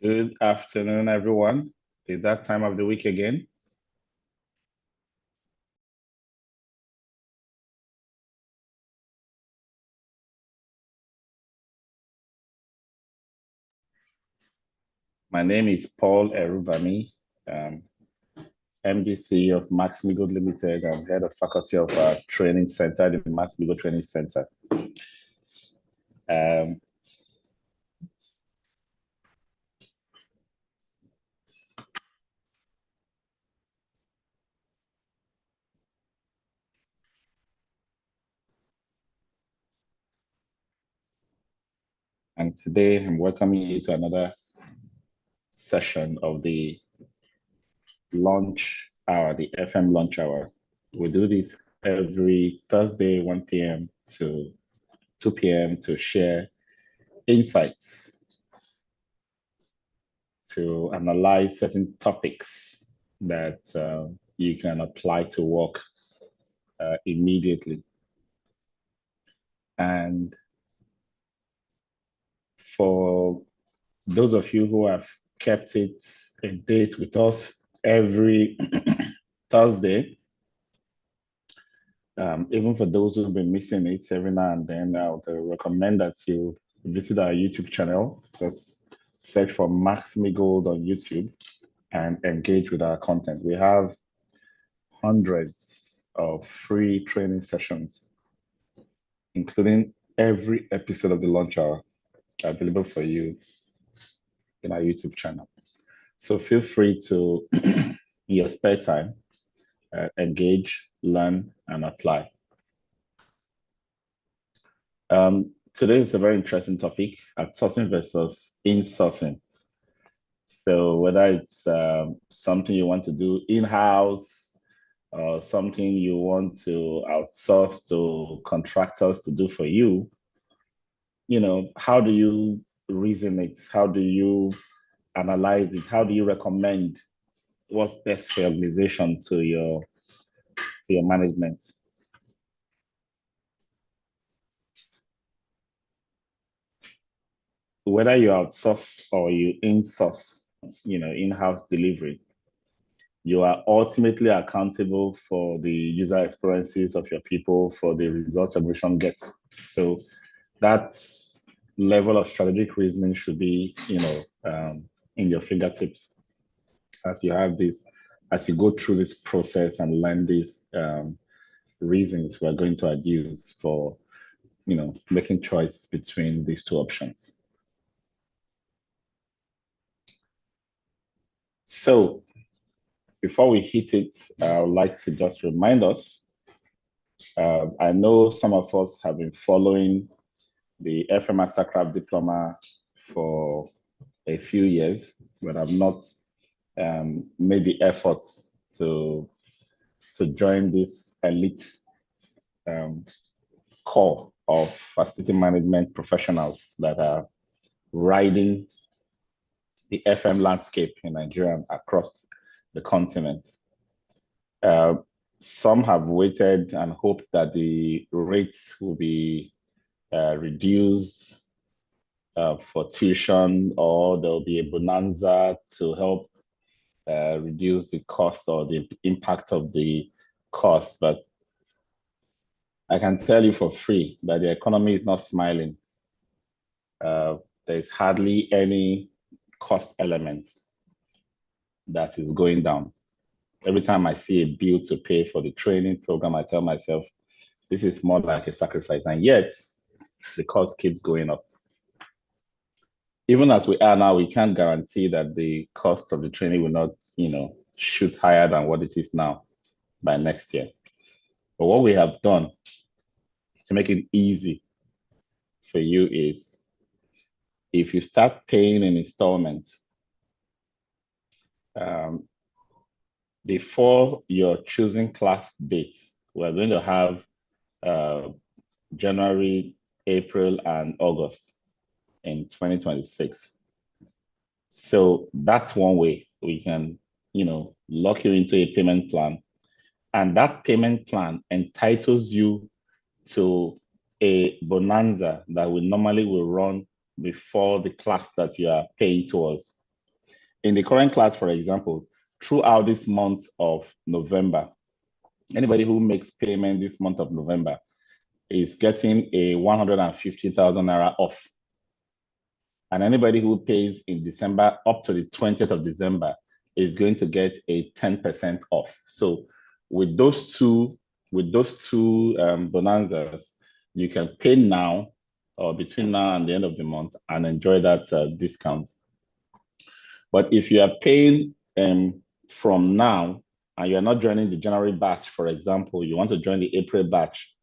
Good afternoon, everyone. It's that time of the week again. My name is Paul Erubami, MD of Max-Migold Limited. I'm head of faculty of training center, the Max-Migold Training Center. And today I'm welcoming you to another session of the lunch hour, the FM lunch hour. We do this every Thursday, 1 p.m. to 2 p.m. to share insights, to analyze certain topics that you can apply to work immediately. And for those of you who have kept it a date with us every Thursday, even for those who've been missing it every now and then, I would recommend that you visit our YouTube channel. Just search for Max-Migold on YouTube and engage with our content. We have hundreds of free training sessions, including every episode of the Lunch Hour, available for you in our YouTube channel. So feel free to, in your spare time, engage, learn, and apply. Today is a very interesting topic, outsourcing versus insourcing. So whether it's something you want to do in-house or something you want to outsource to contractors to do for you, how do you reason it? How do you analyze it? How do you recommend what's best for your organization to your management? Whether you outsource or you insource, in-house delivery, you are ultimately accountable for the user experiences of your people, for the results your organization gets. So that level of strategic reasoning should be, in your fingertips as you have this, as you go through this process and learn these reasons we're going to adduce for, making choice between these two options. So before we hit it, I would like to just remind us, I know some of us have been following the FM Mastercraft Diploma for a few years, but I've not made the effort to join this elite core of facility management professionals that are riding the FM landscape in Nigeria and across the continent. Some have waited and hoped that the rates will be reduced for tuition, or there'll be a bonanza to help reduce the cost or the impact of the cost. But I can tell you for free that the economy is not smiling. There's hardly any cost element that is going down. Every time I see a bill to pay for the training program, I tell myself, this is more like a sacrifice. And yet, the cost keeps going up. Even as we are now, we can't guarantee that the cost of the training will not, shoot higher than what it is now by next year. But what we have done to make it easy for you is, if you start paying in installments, before your choosing class date, we're going to have January, April, and August in 2026. So that's one way we can, lock you into a payment plan. And that payment plan entitles you to a bonanza that we normally will run before the class that you are paying towards. in the current class, for example, throughout this month of November, anybody who makes payment this month of November is getting a 150,000 naira off. And anybody who pays in December up to the 20th of December is going to get a 10% off. So with those two bonanzas, you can pay now or between now and the end of the month and enjoy that discount. But if you are paying from now and you're not joining the January batch, for example, you want to join the April batch,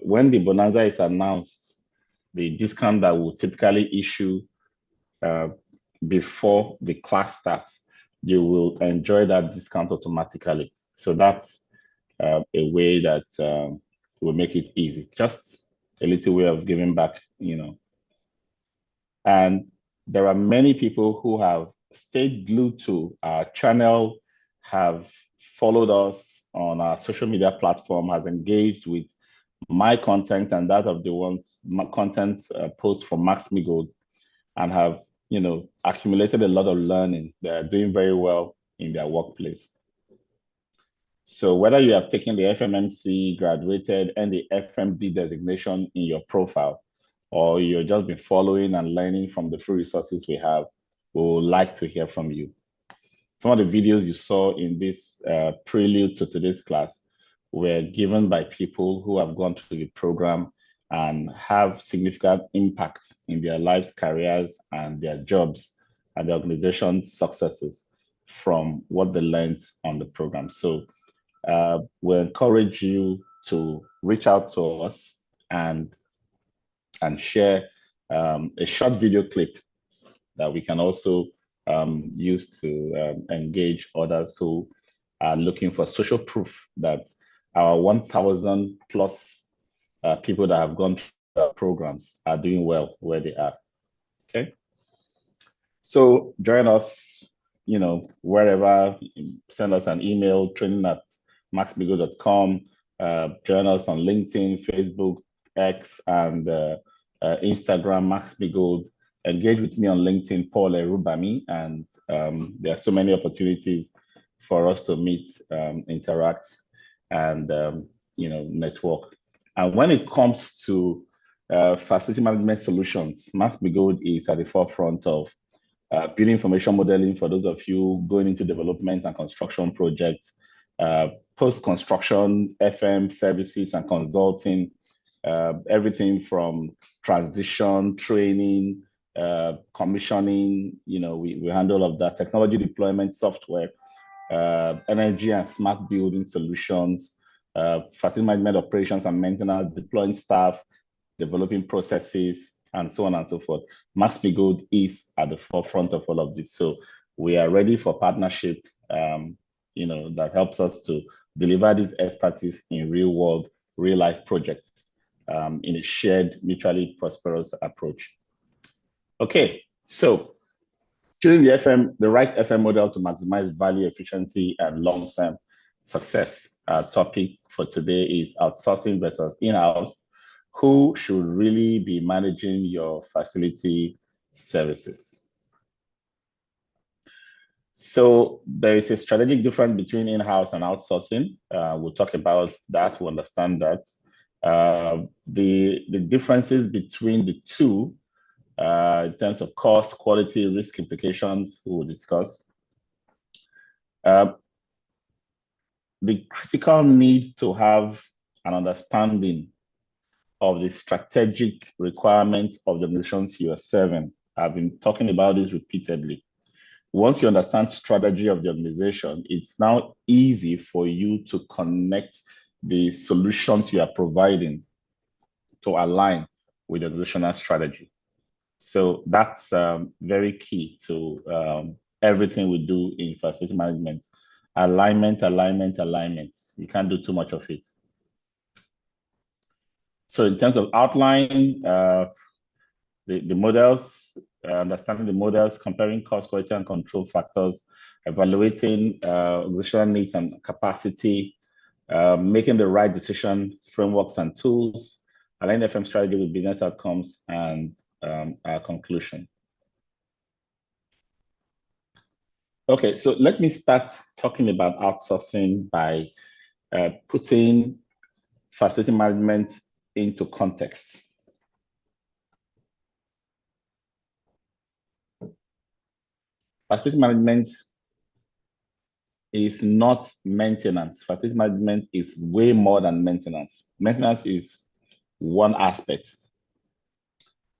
when the bonanza is announced, the discount that will typically issue before the class starts, you will enjoy that discount automatically. So that's a way that will make it easy. Just a little way of giving back, you know. And there are many people who have stayed glued to our channel, have followed us on our social media platform, has engaged with my content and that of the ones my content posts from Max-Migold, and have, you know, accumulated a lot of learning. They're doing very well in their workplace. So whether you have taken the FMMC, graduated, and the FMD designation in your profile, or you've just been following and learning from the free resources we have, we would like to hear from you. Some of the videos you saw in this prelude to today's class were given by people who have gone through the program and have significant impacts in their lives, careers, and their jobs and the organization's successes from what they learned on the program. So we encourage you to reach out to us and share a short video clip that we can also use to engage others who are looking for social proof that our 1,000 plus people that have gone through our programs are doing well where they are. Okay. So join us, you know, wherever. Send us an email, training@maxmigold.com. Join us on LinkedIn, Facebook, X, and Instagram, Max-Migold. Engage with me on LinkedIn, Paul Erubami, and there are so many opportunities for us to meet, interact, and you know, network. And when it comes to facility management solutions, Max-Migold is at the forefront of building information modeling for those of you going into development and construction projects, post-construction, FM services and consulting, everything from transition, training, commissioning, you know, we handle all of that, technology deployment, software, energy and smart building solutions, facility management operations and maintenance, deploying staff, developing processes, and so on and so forth. Max-Migold is at the forefront of all of this. So we are ready for partnership, you know, that helps us to deliver this expertise in real world, real life projects in a shared, mutually prosperous approach. Okay, so choosing the right FM model to maximize value, efficiency, and long-term success. Our topic for today is outsourcing versus in-house. Who should really be managing your facility services? So there is a strategic difference between in-house and outsourcing. We'll talk about that, we'll understand that. The differences between the two in terms of cost, quality, risk implications, we will discuss. The critical need to have an understanding of the strategic requirements of the organizations you are serving. I've been talking about this repeatedly. Once you understand strategy of the organization, it's now easy for you to connect the solutions you are providing to align with the organizational strategy. So that's very key to everything we do in facility management. Alignment, alignment, alignment. You can't do too much of it. So in terms of outline, the models, understanding the models, comparing cost, quality, and control factors, evaluating organizational needs and capacity, making the right decision, frameworks and tools, align FM strategy with business outcomes, and our conclusion. Okay, so let me start talking about outsourcing by putting facility management into context. Facility management is not maintenance. Facility management is way more than maintenance. Maintenance is one aspect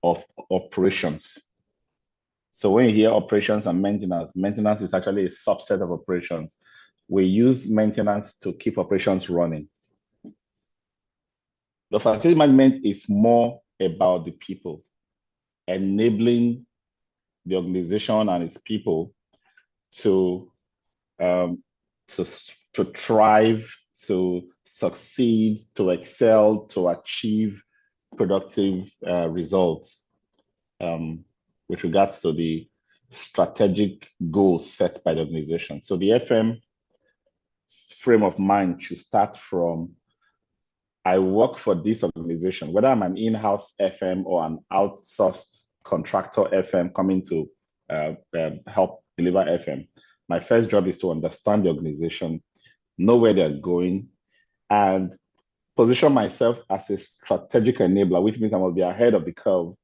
of operations. So when you hear operations and maintenance, maintenance is actually a subset of operations. We use maintenance to keep operations running. The facility management is more about the people, enabling the organization and its people to to thrive, to succeed, to excel, to achieve productive results with regards to the strategic goals set by the organization. So the FM frame of mind should start from, I work for this organization, whether I'm an in-house FM or an outsourced contractor FM coming to help deliver FM. My first job is to understand the organization, know where they're going, and position myself as a strategic enabler, which means I must be ahead of the curve,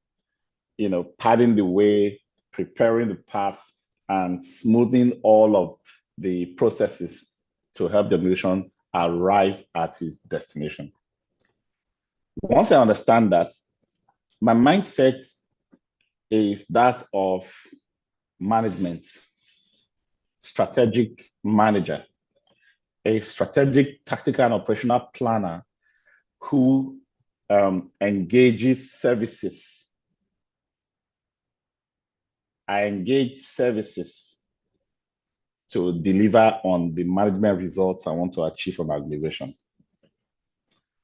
padding the way, preparing the path, and smoothing all of the processes to help the organization arrive at its destination. Once I understand that, my mindset is that of management, strategic manager, a strategic, tactical, and operational planner who engages services. I engage services to deliver on the management results I want to achieve for my organization.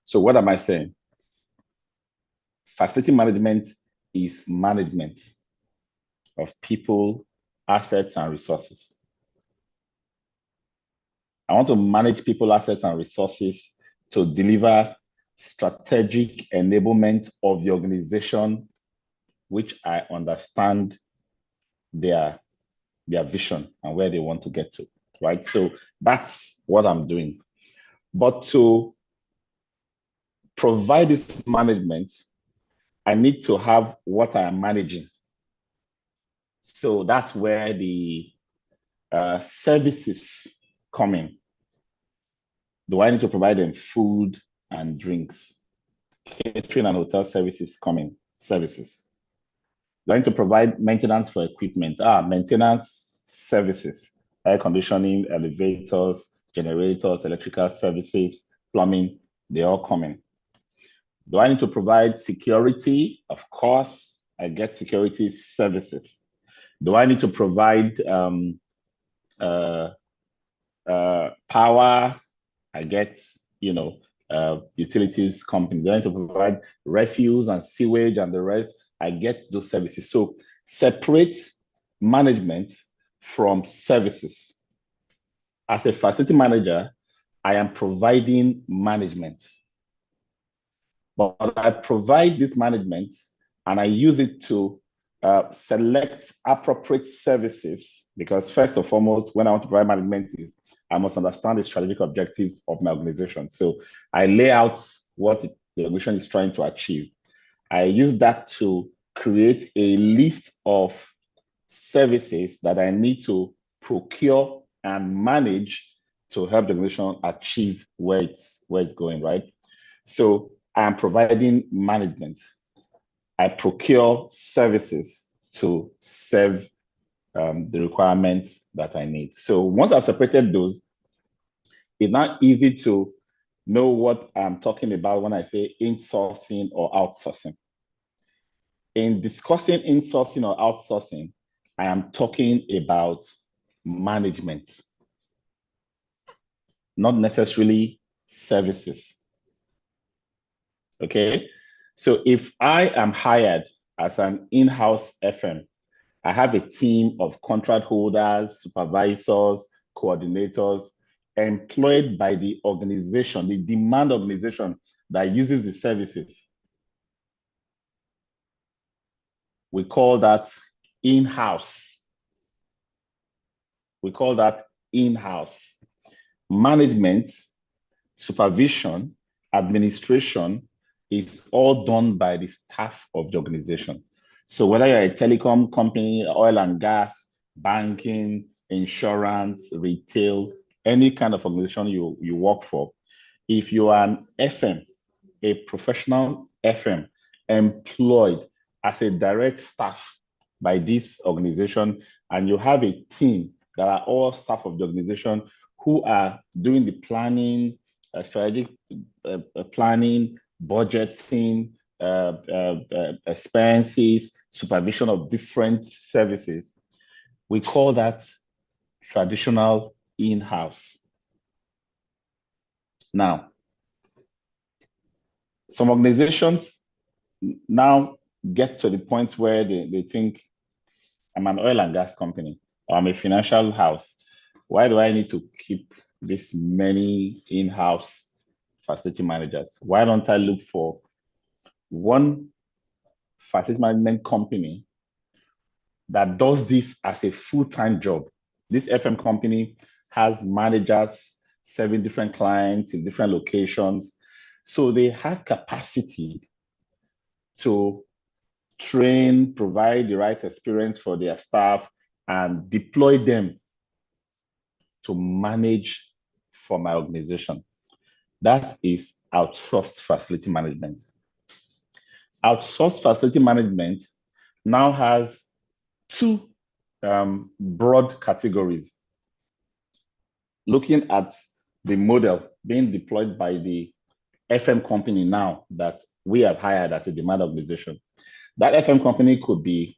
So what am I saying? Facility management is management of people, assets, and resources. I want to manage people, assets, and resources to deliver strategic enablement of the organization, which I understand their vision and where they want to get to, right? So that's what I'm doing. But to provide this management, I need to have what I am managing. So that's where the services come in. Do I need to provide them food and drinks? Catering and hotel services coming, services. Do I need to provide maintenance for equipment? Maintenance services, air conditioning, elevators, generators, electrical services, plumbing, they're all coming. Do I need to provide security? Of course, I get security services. Do I need to provide power? I get, utilities company. Do I need to provide refuse and sewage and the rest? I get those services. So separate management from services. As a facility manager, I am providing management. But I provide this management and I use it to select appropriate services, because first and foremost, when I want to provide management is I must understand the strategic objectives of my organization. So I lay out what the organization is trying to achieve. I use that to create a list of services that I need to procure and manage to help the organization achieve where it's going, right? So I am providing management. I procure services to serve the requirements that I need. So once I've separated those, it's not easy to know what I'm talking about when I say insourcing or outsourcing. In discussing insourcing or outsourcing, I am talking about management, not necessarily services. Okay? So if I am hired as an in-house FM, I have a team of contract holders, supervisors, coordinators employed by the organization, the demand organization that uses the services. We call that in-house. We call that in-house. Management, supervision, administration is all done by the staff of the organization. So whether you're a telecom company, oil and gas, banking, insurance, retail, any kind of organization you work for, if you are an FM, a professional FM employed as a direct staff by this organization, and you have a team that are all staff of the organization who are doing the planning, strategic planning, budgeting, expenses, supervision of different services. We call that traditional in-house. Now, some organizations now get to the point where they think, I'm an oil and gas company, or I'm a financial house. Why do I need to keep this many in-house facility managers? Why don't I look for one facility management company that does this as a full-time job? This FM company has managers serving different clients in different locations. So they have capacity to train, provide the right experience for their staff, and deploy them to manage for my organization. That is outsourced facility management. Outsourced facility management now has two broad categories. Looking at the model being deployed by the FM company now that we have hired as a demand organization. That FM company could be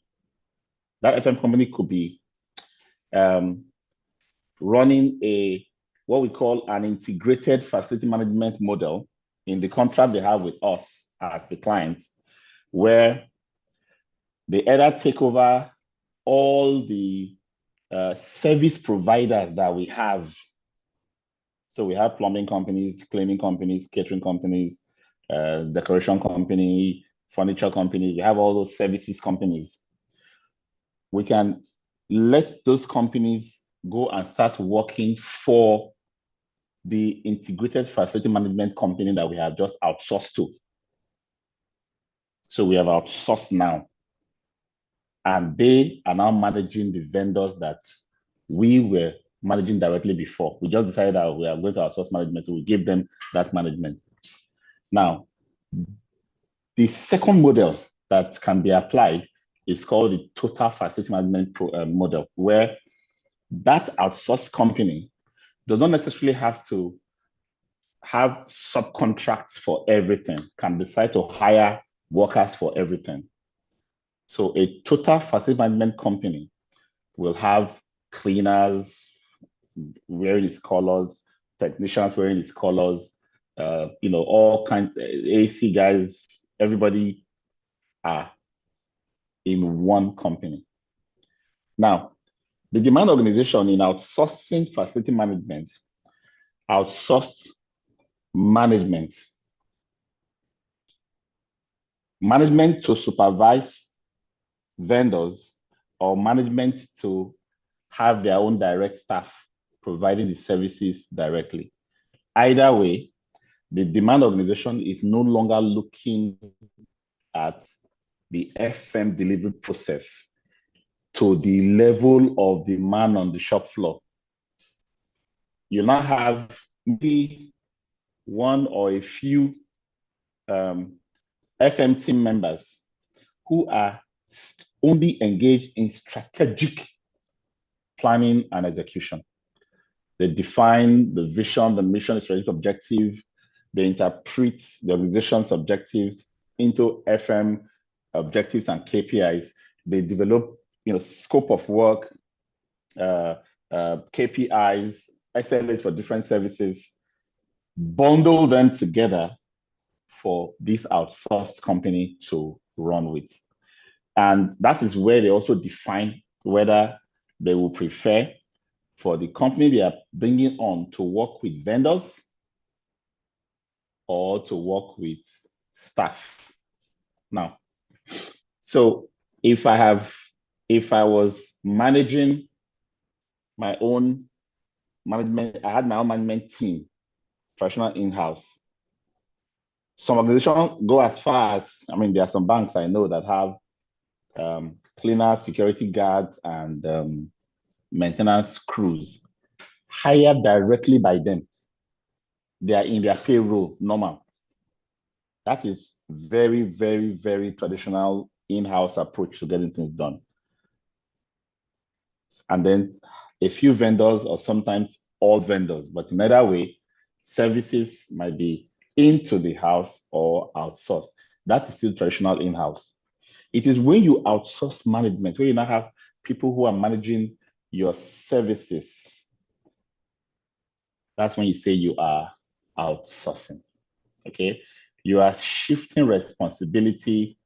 running what we call an integrated facility management model in the contract they have with us as the client, where they either take over all the service providers that we have. So we have plumbing companies, cleaning companies, catering companies, decoration company, furniture companies. We have all those services companies. We can let those companies go and start working for the integrated facility management company that we have just outsourced to. So we have outsourced now. And they are now managing the vendors that we were managing directly before. We just decided that we are going to outsource management, so we give them that management. Now, the second model that can be applied is called the total facility management model, where that outsourced company does not necessarily have to have subcontracts for everything, can decide to hire workers for everything. So a total facility management company will have cleaners wearing its colors, technicians wearing its colors, all kinds of AC guys, everybody are in one company. Now, the demand organization in outsourcing facility management, outsourced management to supervise vendors, or management to have their own direct staff providing the services directly. Either way, the demand organization is no longer looking at the FM delivery process to the level of the man on the shop floor. You now have maybe one or a few FM team members who are only engaged in strategic planning and execution. They define the vision, the mission, the strategic objective. They interpret the organization's objectives into FM objectives and KPIs. They develop, scope of work, KPIs, SLAs for different services, bundle them together for this outsourced company to run with. And that is where they also define whether they will prefer for the company they are bringing on to work with vendors or to work with staff. Now, so if I was managing my own management. I had my own management team, traditional in-house. Some organizations go as far as, I mean, there are some banks I know that have cleaners, security guards, and maintenance crews hired directly by them. They are in their payroll, normal. That is very, very, very traditional in-house approach to getting things done. And then a few vendors, or sometimes all vendors, but in either way, services might be into the house or outsourced. That is still traditional in-house. It is when you outsource management, when you now have people who are managing your services, that's when you say you are outsourcing. Okay, you are shifting responsibility,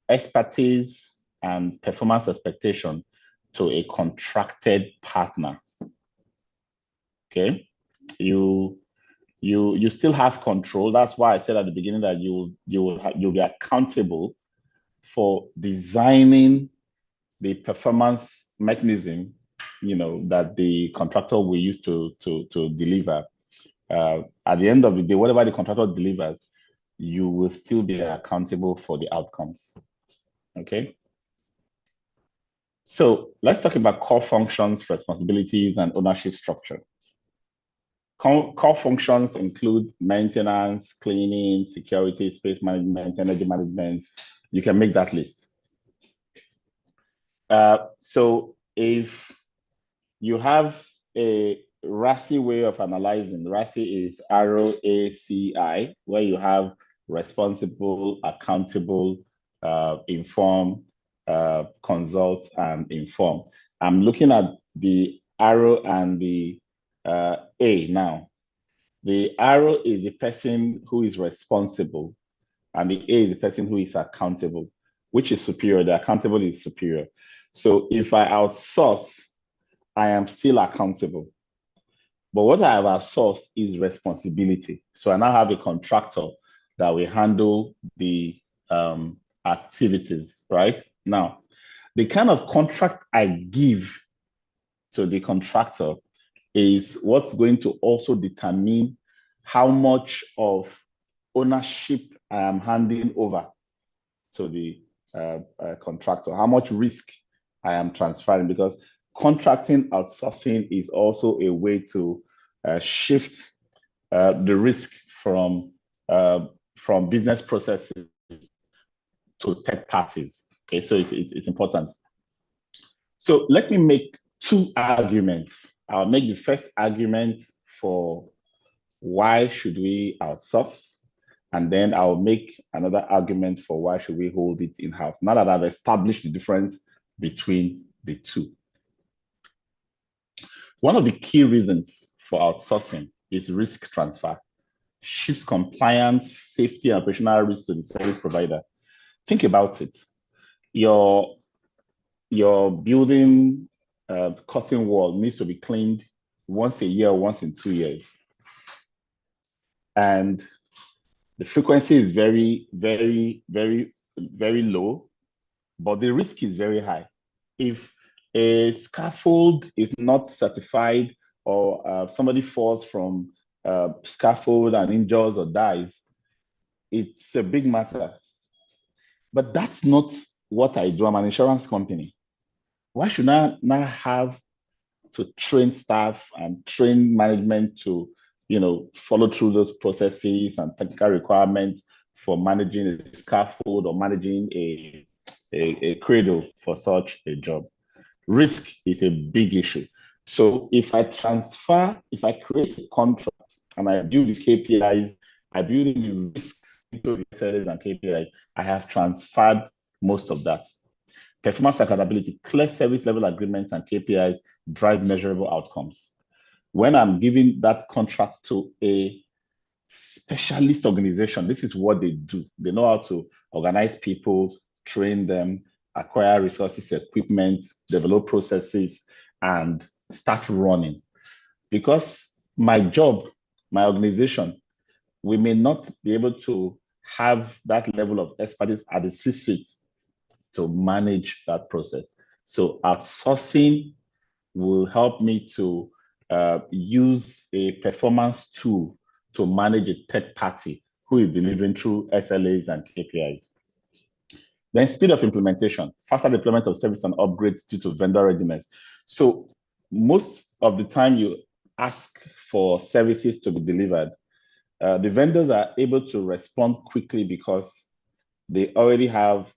expertise, and performance expectation to a contracted partner. Okay, you still have control. That's why I said at the beginning that you'll be accountable for designing the performance mechanism, that the contractor will use to deliver. At the end of the day, whatever the contractor delivers, you will still be accountable for the outcomes. Okay. So let's talk about core functions, responsibilities, and ownership structure. Core functions include maintenance, cleaning, security, space management, energy management. You can make that list. So if you have a RACI way of analyzing, RACI is ROACI, where you have responsible, accountable, inform, consult, and inform. I'm looking at the arrow and the A now. The arrow is the person who is responsible, and the A is the person who is accountable. Which is superior? The accountable is superior. So if I outsource, I am still accountable. But what I have outsourced is responsibility. So I now have a contractor that will handle the activities, right? Now, the kind of contract I give to the contractor is what's going to also determine how much of ownership I am handing over to the contractor, how much risk I am transferring, because contracting outsourcing is also a way to shift the risk from business processes to third parties. Okay, so it's important. So let me make two arguments. I'll make the first argument for why should we outsource, and then I'll make another argument for why should we hold it in-house, now that I've established the difference between the two. One of the key reasons for outsourcing is risk transfer. Shifts compliance, safety, and operational risk to the service provider. Think about it. Your building curtain wall needs to be cleaned once a year, once in 2 years. And the frequency is very, very, very, very low, but the risk is very high. If a scaffold is not certified, or somebody falls from scaffold and injures or dies, it's a big matter. But that's not what I do. I'm an insurance company. Why should I now have to train staff and train management to follow through those processes and technical requirements for managing a scaffold or managing a cradle for such a job? Risk is a big issue. So if I create a contract and I build the KPIs, I build in the risk into the SLAs and KPIs, I have transferred most of that. Performance accountability, clear service level agreements and KPIs drive measurable outcomes. When I'm giving that contract to a specialist organization, this is what they do. They know how to organize people, train them, acquire resources, equipment, develop processes, and start running. Because my job, my organization, we may not be able to have that level of expertise at the C-suite to manage that process. So outsourcing will help me to use a performance tool to manage a third party who is delivering through SLAs and KPIs. Then speed of implementation, faster deployment of service and upgrades due to vendor readiness. So most of the time you ask for services to be delivered, the vendors are able to respond quickly because they already have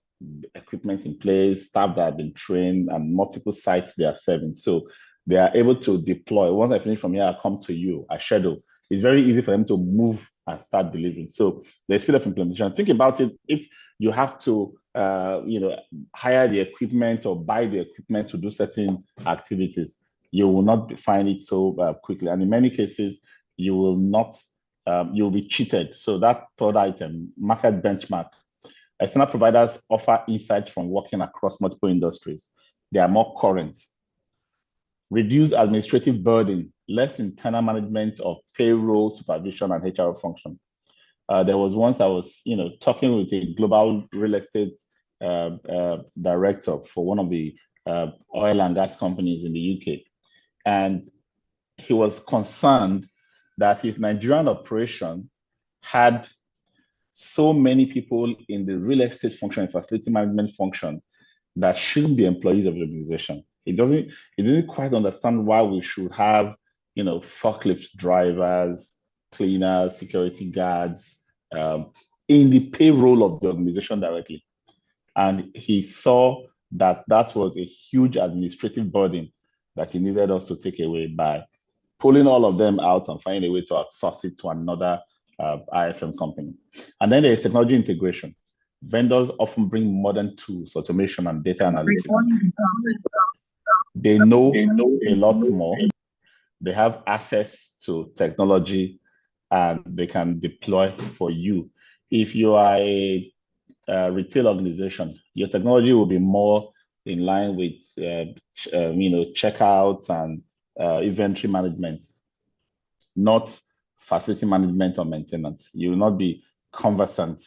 equipment in place, staff that have been trained, and multiple sites they are serving. So they are able to deploy. Once I finish from here, I come to you, I schedule. It's very easy for them to move and start delivering. So the speed of implementation. Think about it. If you have to, hire the equipment or buy the equipment to do certain activities, you will not find it so quickly. And in many cases, you will not. You'll be cheated. So that third item, market benchmark. External providers offer insights from working across multiple industries. They are more current. Reduce administrative burden, less internal management of payroll, supervision, and HR function. There was once I was, talking with a global real estate director for one of the oil and gas companies in the UK, and he was concerned that his Nigerian operation had so many people in the real estate function and facility management function that shouldn't be employees of the organization. He didn't quite understand why we should have, forklift drivers, cleaners, security guards in the payroll of the organization directly. And he saw that that was a huge administrative burden that he needed us to take away by pulling all of them out and finding a way to outsource it to another IFM company. And then there's technology integration. Vendors often bring modern tools, automation, and data analytics. They know a lot more. They have access to technology and they can deploy for you. If you are a retail organization, your technology will be more in line with checkouts and inventory management, not facility management or maintenance. You will not be conversant.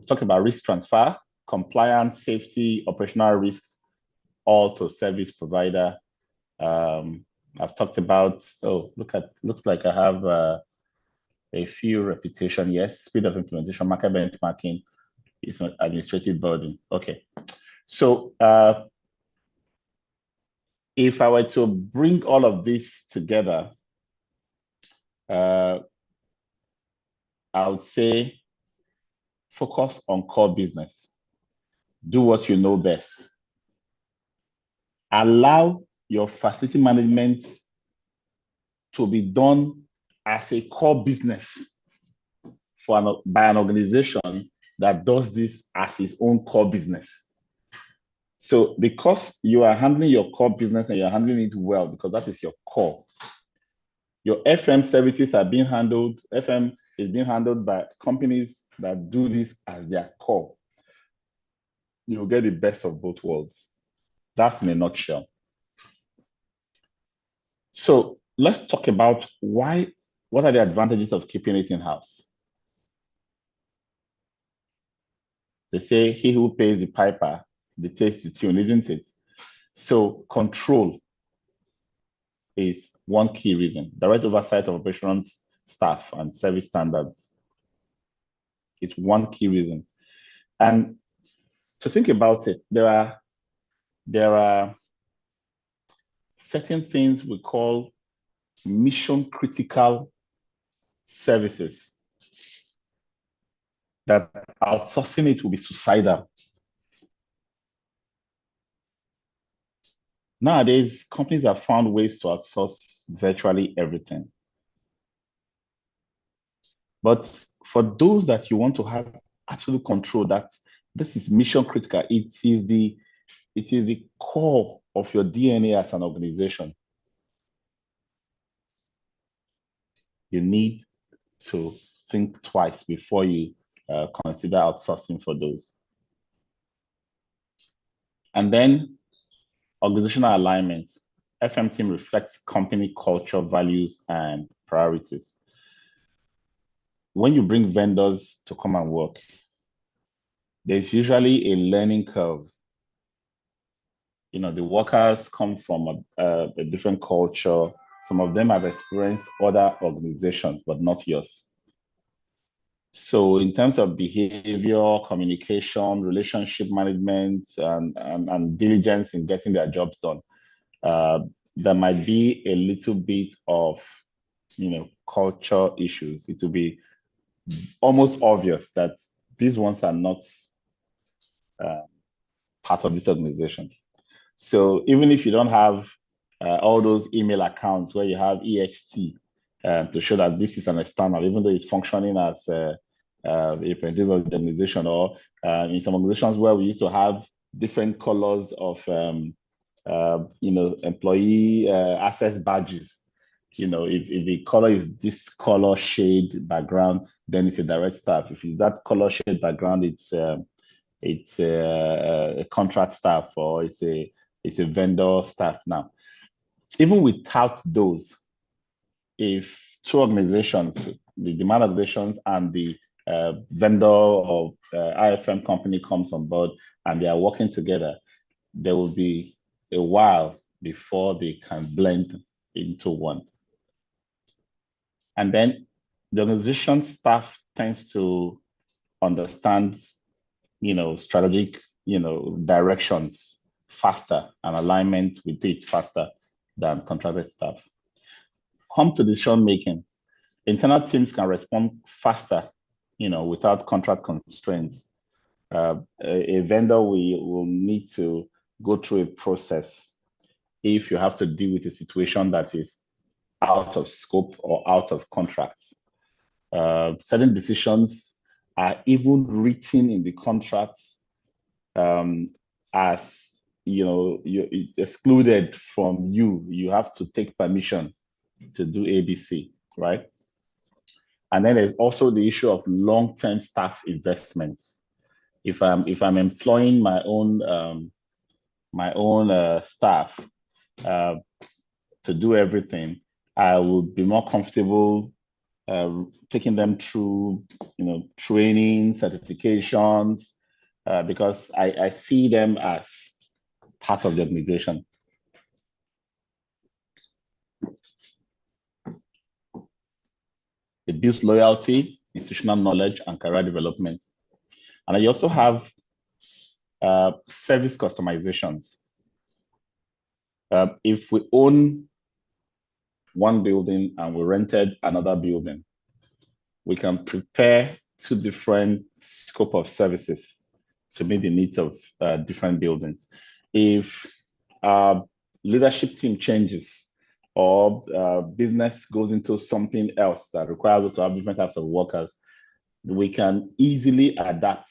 Talk about risk transfer, compliance, safety, operational risks, all to service provider. I've talked about, looks like I have a few repetition. Yes, speed of implementation, market benchmarking, it's an administrative burden. Okay, so if I were to bring all of this together, I would say focus on core business. Do what you know best. Allow your facility management to be done as a core business by an organization that does this as its own core business. So because you are handling your core business and you're handling it well, because that is your core, your FM services are being handled, FM is being handled by companies that do this as their core. You'll get the best of both worlds. That's in a nutshell. So let's talk about what are the advantages of keeping it in-house? They say he who pays the piper dictates the tune, isn't it? So control is one key reason. Direct oversight of operations staff and service standards is one key reason. And to think about it, there are certain things we call mission critical services that outsourcing it will be suicidal. Nowadays, companies have found ways to outsource virtually everything. But for those that you want to have absolute control, that this is mission critical, it is the core of your DNA as an organization. You need to think twice before you consider outsourcing for those. And then organizational alignment. FM team reflects company culture, values, and priorities. When you bring vendors to come and work, there's usually a learning curve. the workers come from a different culture. Some of them have experienced other organizations, but not yours. So in terms of behavior, communication, relationship management, and diligence in getting their jobs done, there might be a little bit of, culture issues. It will be almost obvious that these ones are not part of this organization. So even if you don't have all those email accounts where you have EXT to show that this is an external, even though it's functioning as a representative of the organization, or in some organizations where we used to have different colors of employee access badges. If the color is this color shade background, then it's a direct staff. If it's that color shade background, it's a contract staff, or it's a vendor staff. Now, even without those, if two organizations, the demand organizations and the vendor or IFM company comes on board and they are working together, there will be a while before they can blend into one. And then the organization staff tends to understand, strategic, directions faster and alignment with it faster than contracted staff. Come to decision making. Internal teams can respond faster, without contract constraints. A vendor will need to go through a process if you have to deal with a situation that is out of scope or out of contracts. Certain decisions are even written in the contracts as it's excluded from you. You have to take permission to do ABC, right? And then there's also the issue of long-term staff investments. If I'm employing my own staff to do everything, I will be more comfortable taking them through, training, certifications, because I see them as part of the organization. It builds loyalty, institutional knowledge, and career development. And I also have service customizations. If we own one building and we rented another building, we can prepare two different scope of services to meet the needs of different buildings. If our leadership team changes or business goes into something else that requires us to have different types of workers, we can easily adapt.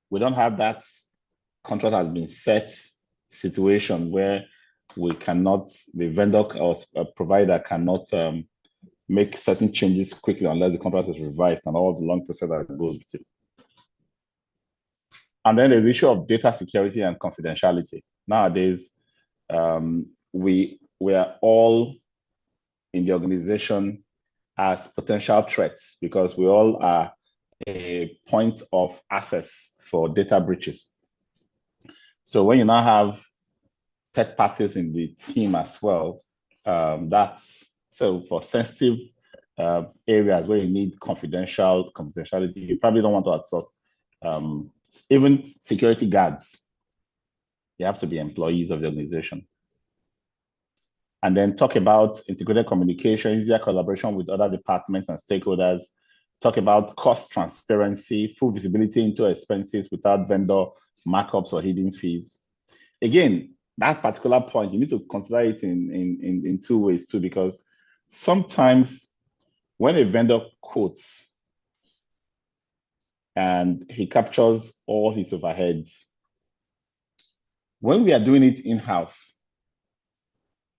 We don't have that contract has been set situation where we cannot, the vendor or provider cannot make certain changes quickly unless the contract is revised and all the long process that goes with it. And then there's the issue of data security and confidentiality. Nowadays, we are all in the organization as potential threats because we all are a point of access for data breaches. So when you now have third parties in the team as well, that's so for sensitive areas where you need confidentiality, you probably don't want to outsource. Even security guards, they have to be employees of the organization. And then talk about integrated communication, easier collaboration with other departments and stakeholders. Talk about cost transparency, full visibility into expenses without vendor markups or hidden fees. Again, that particular point, you need to consider it in two ways too, because sometimes when a vendor quotes and he captures all his overheads, when we are doing it in-house,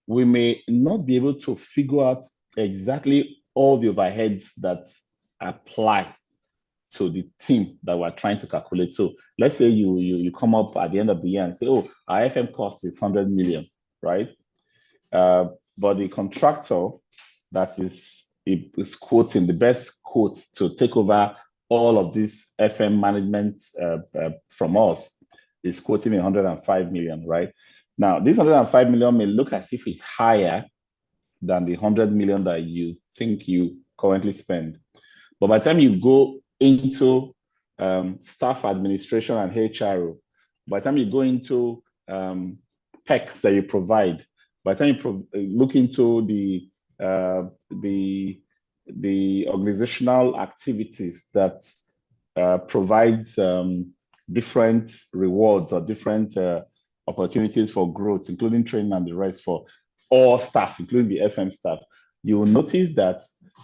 we may not be able to figure out exactly all the overheads that apply to the team that we're trying to calculate. So let's say you come up at the end of the year and say, oh, our FM cost is 100 million, right? But the contractor that is quoting the best quote to take over all of this FM management from us is quoting 105 million, right? Now, this 105 million may look as if it's higher than the 100 million that you think you currently spend. But by the time you go into staff administration and HRO, by the time you go into PECs that you provide, by the time you look into the organizational activities that provides different rewards or different opportunities for growth, including training and the rest for all staff, including the FM staff, you will notice that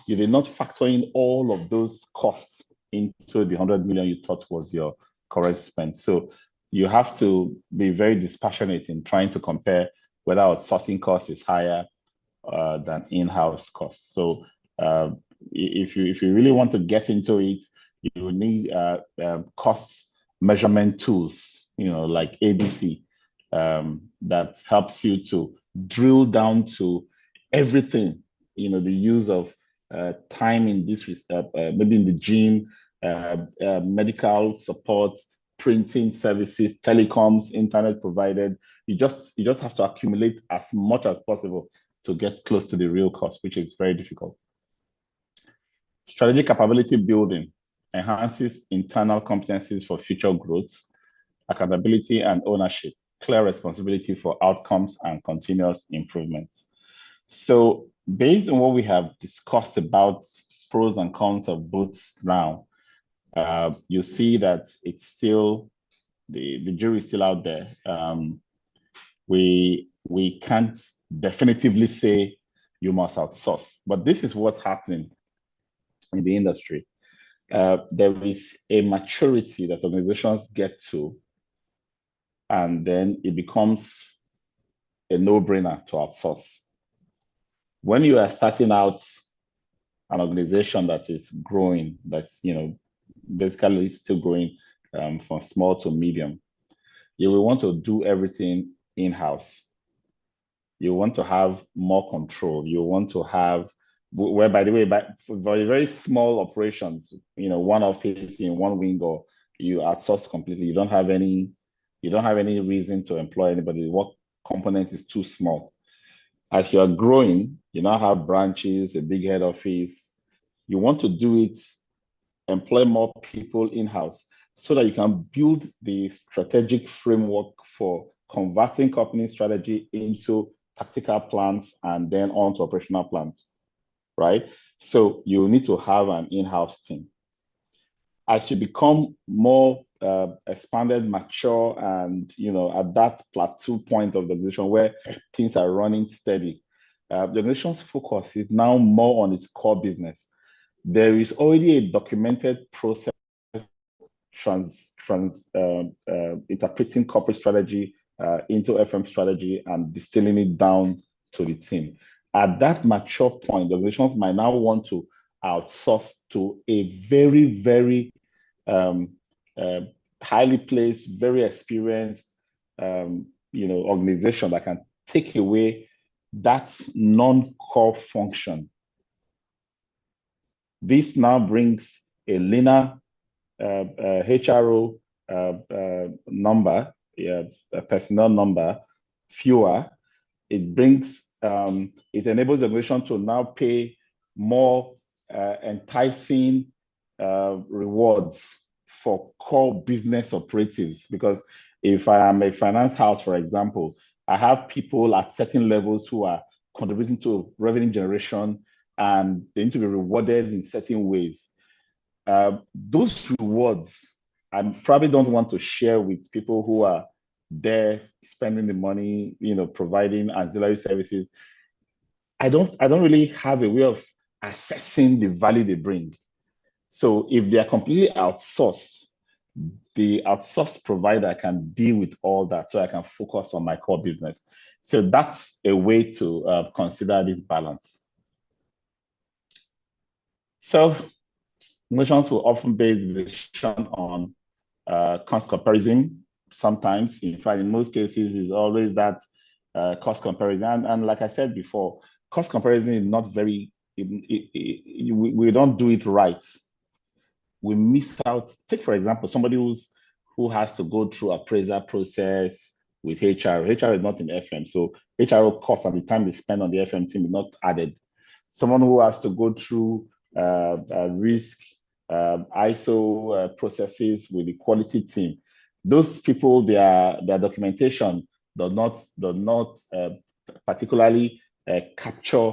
you did not factor in all of those costs into the 100 million you thought was your current spend. So you have to be very dispassionate in trying to compare whether outsourcing cost is higher than in-house costs. So if you really want to get into it, you need cost measurement tools, like ABC, that helps you to drill down to everything. The use of time in this, maybe in the gym, medical support, printing services, telecoms, internet provided. You just have to accumulate as much as possible to get close to the real cost, which is very difficult. Strategic capability building enhances internal competencies for future growth, accountability and ownership, clear responsibility for outcomes and continuous improvement. So based on what we have discussed about pros and cons of both now, you see that it's still, the jury is still out there. We can't definitively say you must outsource, but this is what's happening in the industry. There is a maturity that organizations get to, and then it becomes a no-brainer to outsource. When you are starting out an organization that is growing, that's basically still growing from small to medium, you will want to do everything in-house. You want to have more control. You want to have, where, by the way, for very, very small operations, one office in one wing, or you outsource completely. You don't have any reason to employ anybody. The work component is too small. As you are growing, you now have branches, a big head office. You want to do it, employ more people in-house so that you can build the strategic framework for converting company strategy into tactical plans and then on to operational plans, right? So you need to have an in-house team. As you become more expanded, mature, and at that plateau point of the organization where things are running steady, the organization's focus is now more on its core business. There is already a documented process interpreting corporate strategy into FM strategy and distilling it down to the team. At that mature point, the organizations might now want to outsource to a very, very highly placed, very experienced, organization that can take away that non-core function. This now brings a leaner HRO number, a personnel number, fewer. It brings, it enables the organization to now pay more enticing rewards for core business operatives. Because if I am a finance house, for example, I have people at certain levels who are contributing to revenue generation, and they need to be rewarded in certain ways. Those rewards, I probably don't want to share with people who are there spending the money, providing ancillary services. I don't really have a way of assessing the value they bring. So if they are completely outsourced, the outsourced provider can deal with all that, so I can focus on my core business. So that's a way to consider this balance. So organizations will often base the decision on cost comparison. Sometimes, in fact, in most cases, is always that cost comparison. And like I said before, cost comparison is not very, we don't do it right. We miss out. Take, for example, somebody who's who has to go through appraisal process with HR. HR is not in FM, so HRO cost and the time they spend on the FM team is not added. Someone who has to go through risk, ISO processes with the quality team. Those people, their documentation does not particularly capture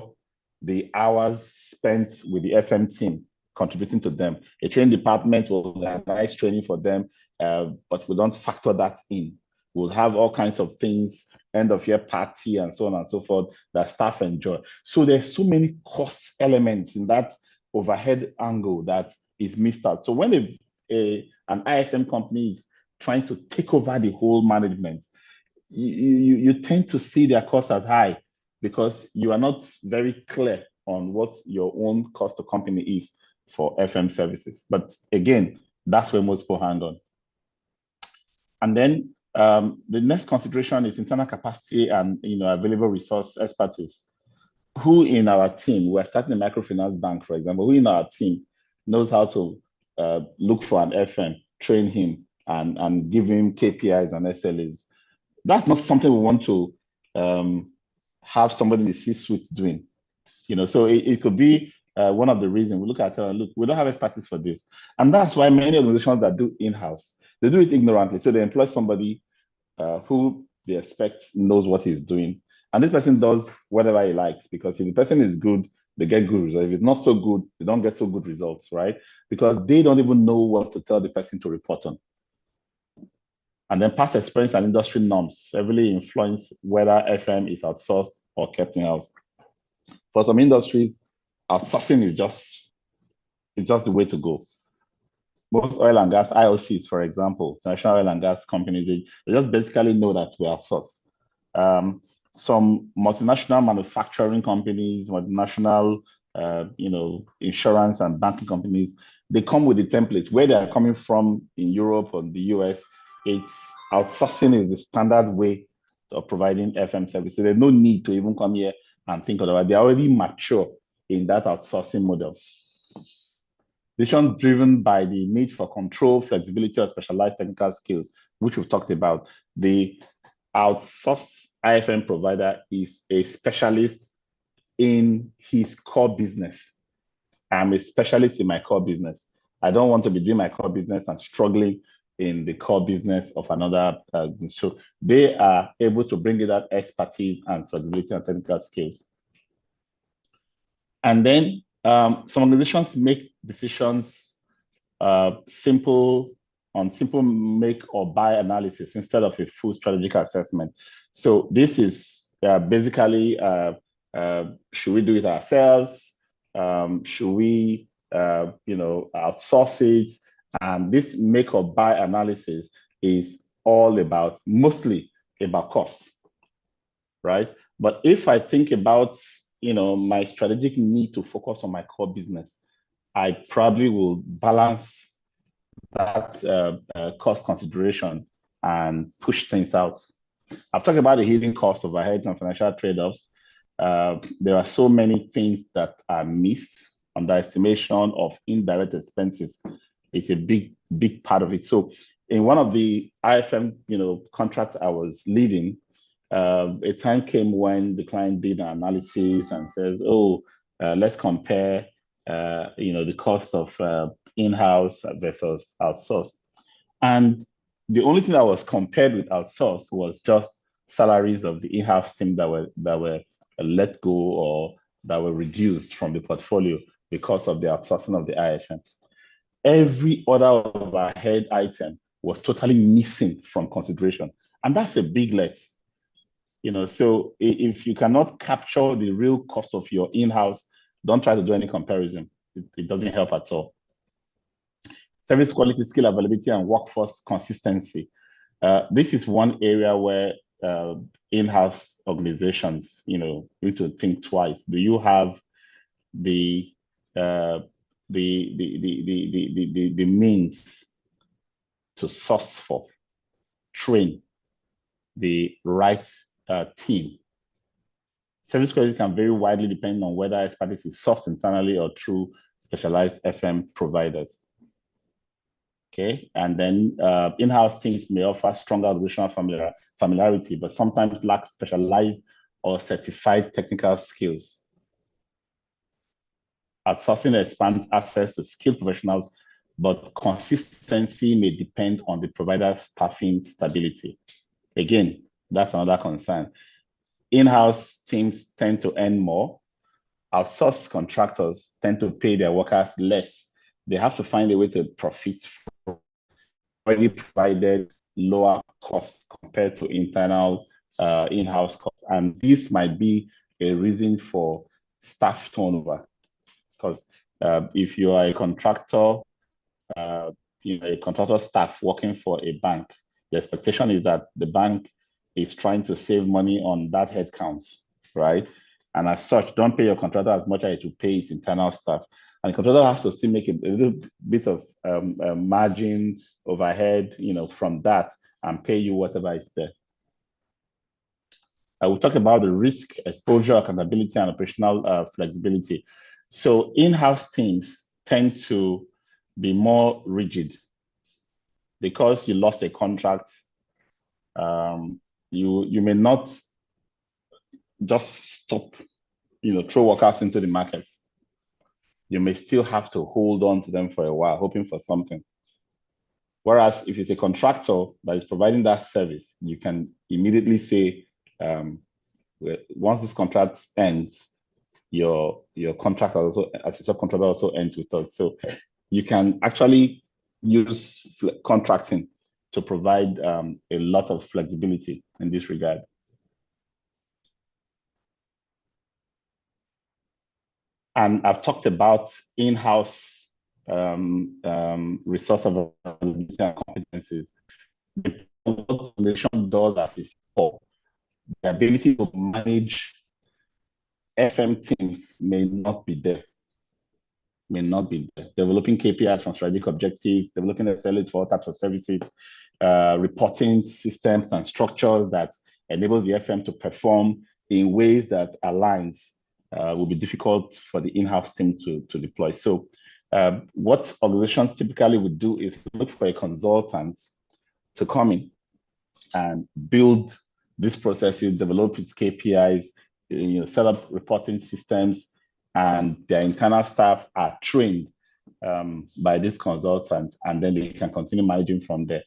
the hours spent with the FM team contributing to them. A training department will organize training for them, but we don't factor that in. We'll have all kinds of things, end of year party and so on and so forth that staff enjoy. So there's so many cost elements in that overhead angle that is missed out. So when an IFM company is trying to take over the whole management, you tend to see their costs as high because you are not very clear on what your own cost to company is for FM services. But again, that's where most people hang on. And then the next consideration is internal capacity and available resource expertise. Who in our team, we're starting a microfinance bank, for example, who in our team knows how to look for an FM, train him, and give him KPIs and SLAs? That's not something we want to have somebody in the C-suite doing. So it could be one of the reasons we look at it, look, we don't have expertise for this. And that's why many organizations that do in-house, they do it ignorantly. So they employ somebody who they expect knows what he's doing. And this person does whatever he likes, because if the person is good, they get good results. If it's not so good, they don't get so good results, right? Because they don't even know what to tell the person to report on. And then past experience and industry norms heavily influence whether FM is outsourced or kept in-house. For some industries, outsourcing is just the way to go. Most oil and gas IOCs, for example, national oil and gas companies, they just basically know that we outsource. Some multinational manufacturing companies, multinational, insurance and banking companies, they come with the templates. Where they are coming from in Europe or the US, it's outsourcing is the standard way of providing FM services. There's no need to even come here and think about it. They're already mature in that outsourcing model. Decision driven by the need for control, flexibility, or specialized technical skills, which we've talked about. The outsourced IFM provider is a specialist in his core business. I'm a specialist in my core business. I don't want to be doing my core business and struggling in the core business of another. So they are able to bring in that expertise and flexibility and technical skills. And then some organizations make decisions simple make or buy analysis instead of a full strategic assessment. So this is basically, should we do it ourselves? Should we, outsource it? And this make or buy analysis is mostly about cost, right? But if I think about, my strategic need to focus on my core business, I probably will balance that cost consideration and push things out. I've talked about the hidden cost of overhead and financial trade-offs. There are so many things that are missed. Underestimation of indirect expenses is a big part of it. So in one of the IFM contracts I was leading, a time came when the client did an analysis and says, let's compare the cost of in-house versus outsourced. And the only thing that was compared with outsourced was just salaries of the in-house team that were let go or that were reduced from the portfolio because of the outsourcing of the IFM. Every other overhead item was totally missing from consideration. And that's a big let. So if you cannot capture the real cost of your in-house, don't try to do any comparison. It doesn't help at all. Service quality, skill availability, and workforce consistency. This is one area where in-house organizations, need to think twice. Do you have the means to source for, train the right team? Service quality can vary widely depending on whether expertise is sourced internally or through specialized FM providers. Okay, and then in-house teams may offer stronger organizational familiarity, but sometimes lack specialized or certified technical skills. Outsourcing expands access to skilled professionals, but consistency may depend on the provider's staffing stability. Again, that's another concern. In-house teams tend to earn more. Outsourced contractors tend to pay their workers less. They have to find a way to profit from already provided lower costs compared to internal in-house costs. And this might be a reason for staff turnover. Because if you are a contractor, a contractor staff working for a bank, the expectation is that the bank is trying to save money on that headcount, right? And as such, don't pay your contractor as much as it will pay its internal staff. And the contractor has to still make a little bit of margin overhead, from that and pay you whatever is there. We'll talk about the risk, exposure, accountability, and operational flexibility. So in-house teams tend to be more rigid. Because you lost a contract, you may not just stop, throw workers into the market. You may still have to hold on to them for a while, hoping for something. Whereas if it's a contractor that is providing that service, you can immediately say, once this contract ends, your contract as a subcontractor also ends with us. So you can actually use contracting to provide a lot of flexibility in this regard. And I've talked about in-house resource availability and competencies. The organization does as its core. The ability to manage FM teams may not be there. Developing KPIs from strategic objectives, developing SLAs for all types of services, reporting systems and structures that enables the FM to perform in ways that aligns will be difficult for the in-house team to deploy. So what organizations typically would do is look for a consultant to come in and build these processes, develop its KPIs, set up reporting systems, and their internal staff are trained by these consultants, and then they can continue managing from there.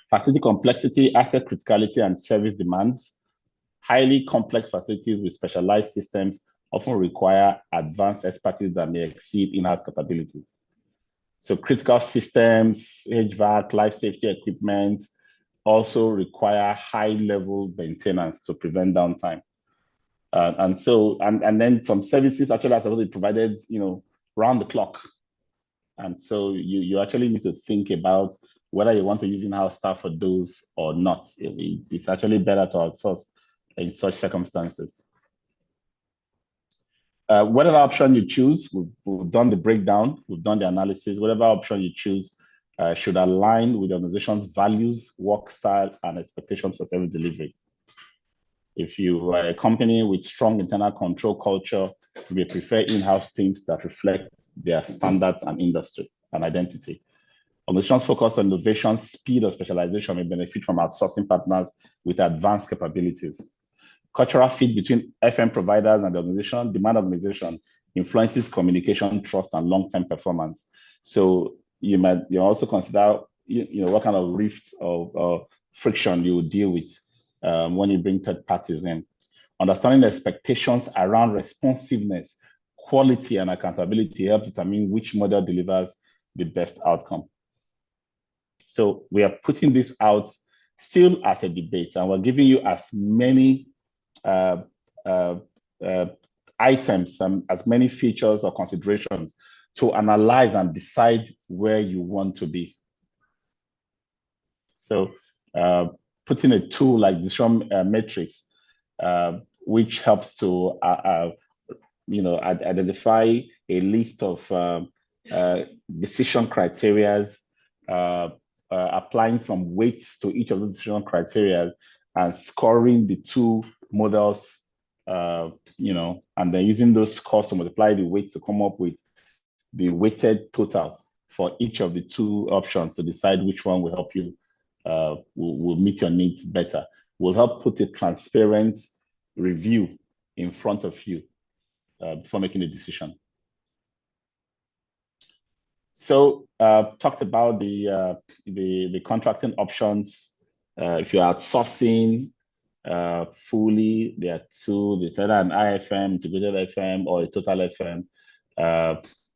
Facility complexity, asset criticality, and service demands. Highly complex facilities with specialized systems often require advanced expertise that may exceed in-house capabilities. So critical systems, HVAC, life safety equipment also require high-level maintenance to prevent downtime. And then some services actually are supposed to be provided, round the clock. And so you actually need to think about whether you want to use in-house staff for those or not. It's actually better to outsource in such circumstances. Whatever option you choose, we've done the breakdown, we've done the analysis. Whatever option you choose should align with the organization's values, work style, and expectations for service delivery. If you are a company with strong internal control culture, you may prefer in-house teams that reflect their standards and industry and identity. Organizations focused on innovation, speed, or specialization may benefit from outsourcing partners with advanced capabilities. Cultural fit between FM providers and the organization, demand organization, influences communication, trust, and long-term performance. So you might also consider what kind of rifts or friction you will deal with when you bring third parties in. Understanding the expectations around responsiveness, quality, and accountability helps determine which model delivers the best outcome. So we are putting this out still as a debate, and we're giving you as many items and as many features or considerations to analyze and decide where you want to be. So putting a tool like decision matrix, which helps to identify a list of decision criterias, applying some weights to each of the decision criterias, and scoring the two models, and then using those scores to multiply the weights to come up with the weighted total for each of the two options to decide which one will help you, will meet your needs better. Will help put a transparent review in front of you before making a decision. So talked about the contracting options. If you're outsourcing fully, there are two. There's either an IFM, integrated FM, or a total FM.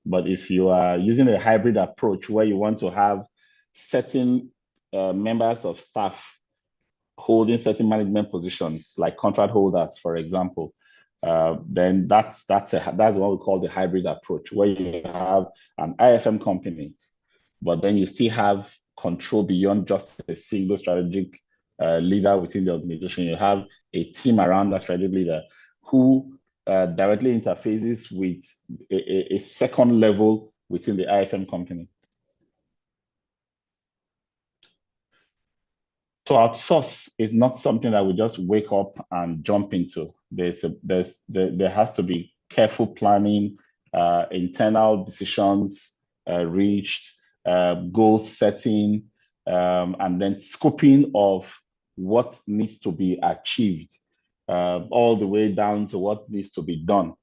But if you are using a hybrid approach where you want to have certain members of staff holding certain management positions, like contract holders, for example, then that's what we call the hybrid approach, where you have an IFM company, but then you still have control beyond just a single strategic leader within the organization. You have a team around that strategic leader who directly interfaces with a second level within the IFM company. To outsource is not something that we just wake up and jump into. There has to be careful planning, internal decisions reached, goal setting, and then scoping of what needs to be achieved, all the way down to what needs to be done.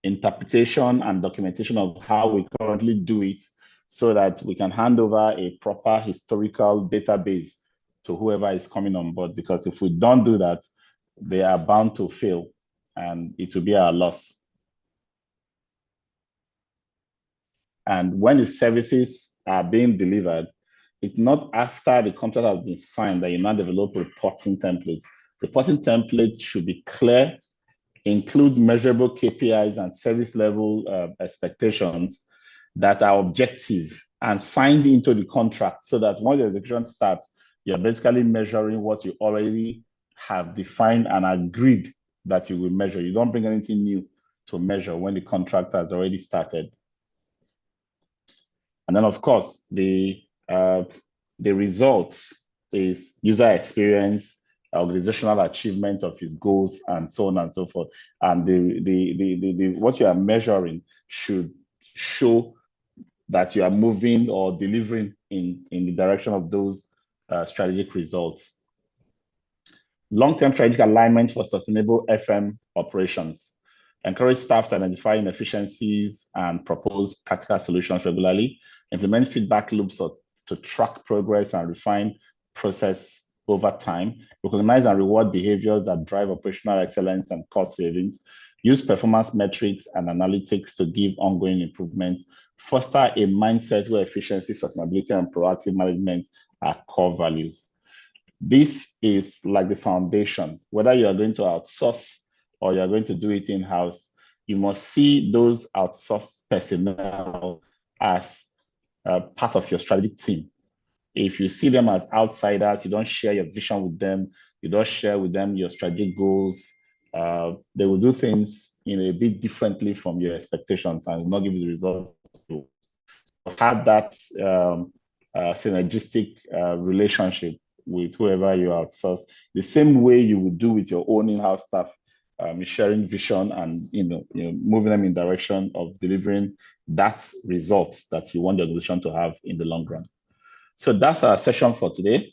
Interpretation and documentation of how we currently do it so that we can hand over a proper historical database to whoever is coming on board. Because if we don't do that, they are bound to fail and it will be our loss. And when the services are being delivered, it's not after the contract has been signed that you now develop reporting templates. Reporting templates should be clear, include measurable KPIs and service level expectations that are objective and signed into the contract, so that once the execution starts, you're basically measuring what you already have defined and agreed that you will measure. You don't bring anything new to measure when the contract has already started. And then, of course, the results is user experience, organizational achievement of his goals, and so on and so forth. And what you are measuring should show that you are moving or delivering in the direction of those strategic results. Long-term strategic alignment for sustainable FM operations. Encourage staff to identify inefficiencies and propose practical solutions regularly. Implement feedback loops to track progress and refine process over time. Recognize and reward behaviors that drive operational excellence and cost savings. Use performance metrics and analytics to give ongoing improvements. Foster a mindset where efficiency, sustainability, and proactive management are core values. This is like the foundation. Whether you are going to outsource or you are going to do it in-house, you must see those outsourced personnel as part of your strategic team. If you see them as outsiders, you don't share your vision with them, you don't share with them your strategic goals, they will do things in a bit differently from your expectations and not give you the results. So have that synergistic relationship with whoever you outsource, the same way you would do with your own in-house staff, sharing vision and moving them in direction of delivering that result that you want the organization to have in the long run. So that's our session for today.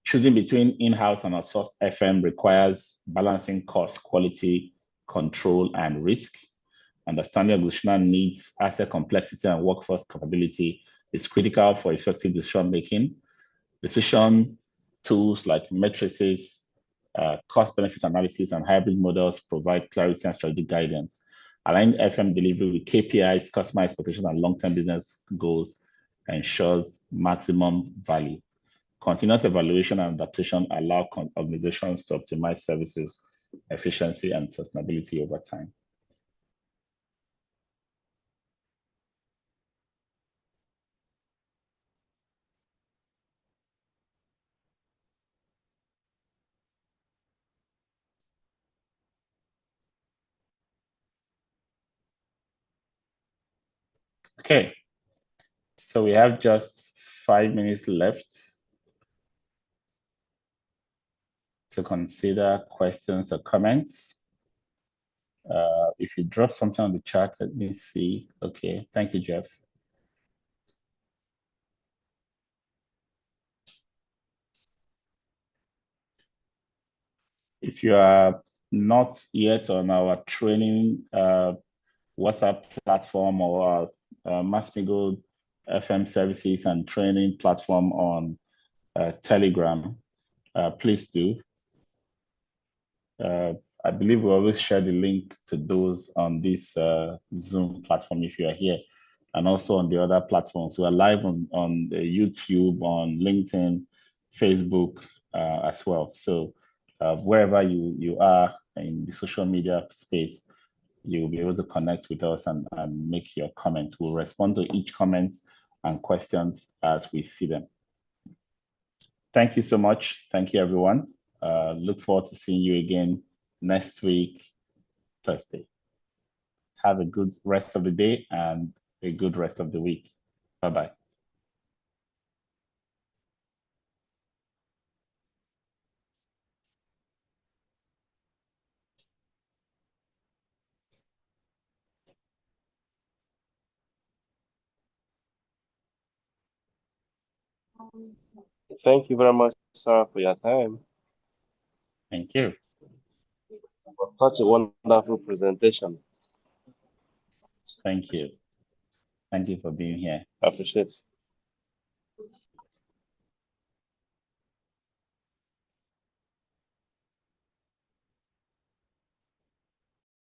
Choosing between in-house and outsourced FM requires balancing cost, quality, control, and risk. Understanding organizational needs, asset complexity, and workforce capability is critical for effective decision-making. Decision tools like matrices, cost-benefit analysis, and hybrid models provide clarity and strategic guidance. Align FM delivery with KPIs, customer expectations, and long-term business goals ensures maximum value. Continuous evaluation and adaptation allow organizations to optimize services, efficiency, and sustainability over time. Okay, so we have just 5 minutes left to consider questions or comments. If you drop something on the chat, let me see. Okay, thank you, Jeff. If you are not yet on our training WhatsApp platform or Max-Migold FM services and training platform on Telegram, please do. I believe we always share the link to those on this Zoom platform if you are here, and also on the other platforms. We are live on the YouTube, on LinkedIn, Facebook as well. So wherever you are in the social media space, you'll be able to connect with us and make your comments. We'll respond to each comment and questions as we see them. Thank you so much. Thank you, everyone. Look forward to seeing you again next week, Thursday. Have a good rest of the day and a good rest of the week. Bye-bye. Thank you very much, sir, for your time. Thank you. Such a wonderful presentation. Thank you. Thank you for being here. I appreciate it.